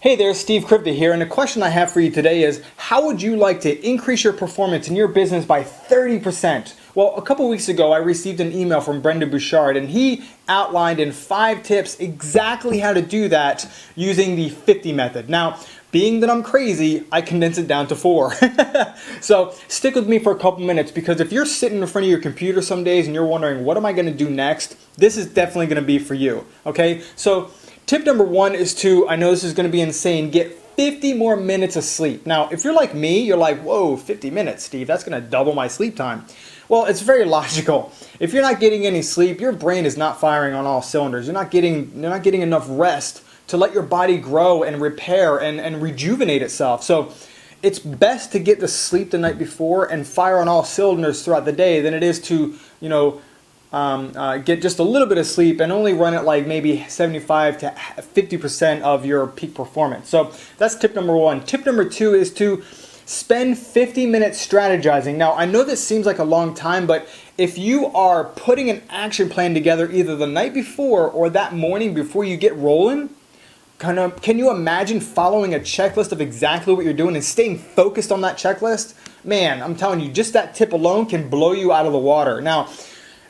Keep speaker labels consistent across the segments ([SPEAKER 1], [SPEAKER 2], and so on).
[SPEAKER 1] Hey there, Steve Krivda here, and the question I have for you today is, how would you like to increase your performance in your business by 30%? Well, a couple weeks ago, I received an email from Brendon Burchard, and he outlined in 5 tips exactly how to do that using the 50 method. Now, being that I'm crazy, I condensed it down to 4. So stick with me for a couple minutes, because if you're sitting in front of your computer some days and you're wondering, what am I going to do next? This is definitely going to be for you, okay? So tip number 1 is to, I know this is going to be insane, get 50 more minutes of sleep. Now, if you're like me, you're like, whoa, 50 minutes, Steve, that's going to double my sleep time. Well, it's very logical. If you're not getting any sleep, your brain is not firing on all cylinders. You're not getting enough rest to let your body grow and repair and rejuvenate itself. So it's best to get the sleep the night before and fire on all cylinders throughout the day than it is to, get just a little bit of sleep and only run at like maybe 75 to 50% of your peak performance. So that's tip number 1. Tip number 2 is to spend 50 minutes strategizing. Now, I know this seems like a long time, but if you are putting an action plan together either the night before or that morning before you get rolling, can you imagine following a checklist of exactly what you're doing and staying focused on that checklist? Man, I'm telling you, just that tip alone can blow you out of the water. Now,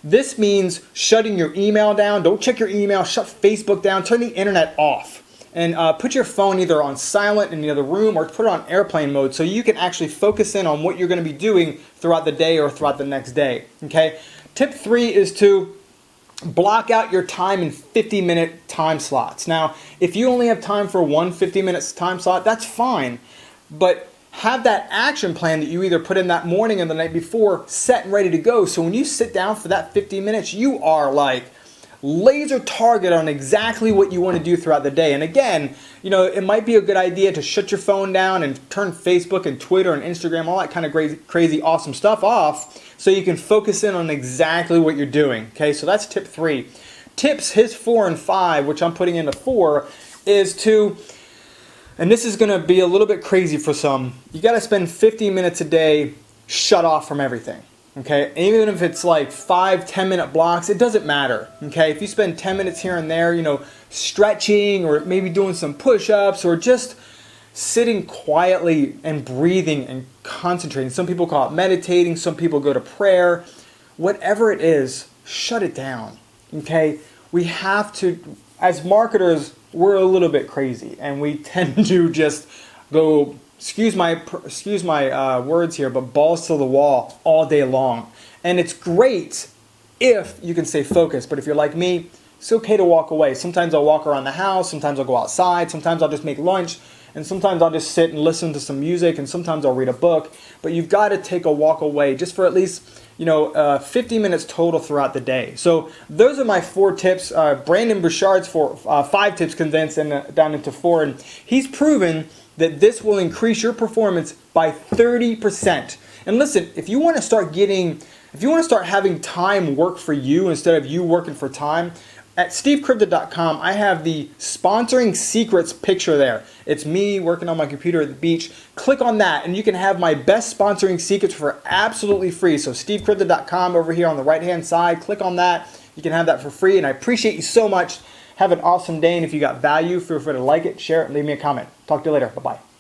[SPEAKER 1] this means shutting your email down. Don't check your email. Shut Facebook down. Turn the internet off. And put your phone either on silent in the other room or put it on airplane mode so you can actually focus in on what you're going to be doing throughout the day or throughout the next day. Okay? Tip 3 is to block out your time in 50-minute time slots. Now, if you only have time for one 50-minute time slot, that's fine. But have that action plan that you either put in that morning or the night before set and ready to go. So when you sit down for that 50 minutes, you are like laser target on exactly what you want to do throughout the day. And again, it might be a good idea to shut your phone down and turn Facebook and Twitter and Instagram, all that kind of crazy, awesome stuff off so you can focus in on exactly what you're doing. Okay, so that's tip 3. His 4 and 5, which I'm putting into 4, is to, and this is going to be a little bit crazy for some, you got to spend 50 minutes a day shut off from everything. Okay, even if it's like 5-10 minute blocks, it doesn't matter. Okay, if you spend 10 minutes here and there, stretching or maybe doing some push-ups or just sitting quietly and breathing and concentrating. Some people call it meditating, some people go to prayer. Whatever it is, shut it down. Okay, we have to, as marketers, we're a little bit crazy and we tend to just go, excuse my words here, but balls to the wall all day long. And it's great if you can stay focused, but if you're like me, it's okay to walk away. Sometimes I'll walk around the house, sometimes I'll go outside, sometimes I'll just make lunch, and sometimes I'll just sit and listen to some music, and sometimes I'll read a book. But you've got to take a walk away just for at least 50 minutes total throughout the day. So those are my 4 tips. Brendon Burchard's 5 tips condensed down into 4, and he's proven that this will increase your performance by 30%. And listen, if you want to start having time work for you instead of you working for time, at stevekrivda.com, I have the sponsoring secrets picture there. It's me working on my computer at the beach. Click on that and you can have my best sponsoring secrets for absolutely free. So stevekrivda.com over here on the right-hand side, click on that. You can have that for free, and I appreciate you so much. Have an awesome day, and if you got value, feel free to like it, share it, and leave me a comment. Talk to you later. Bye-bye.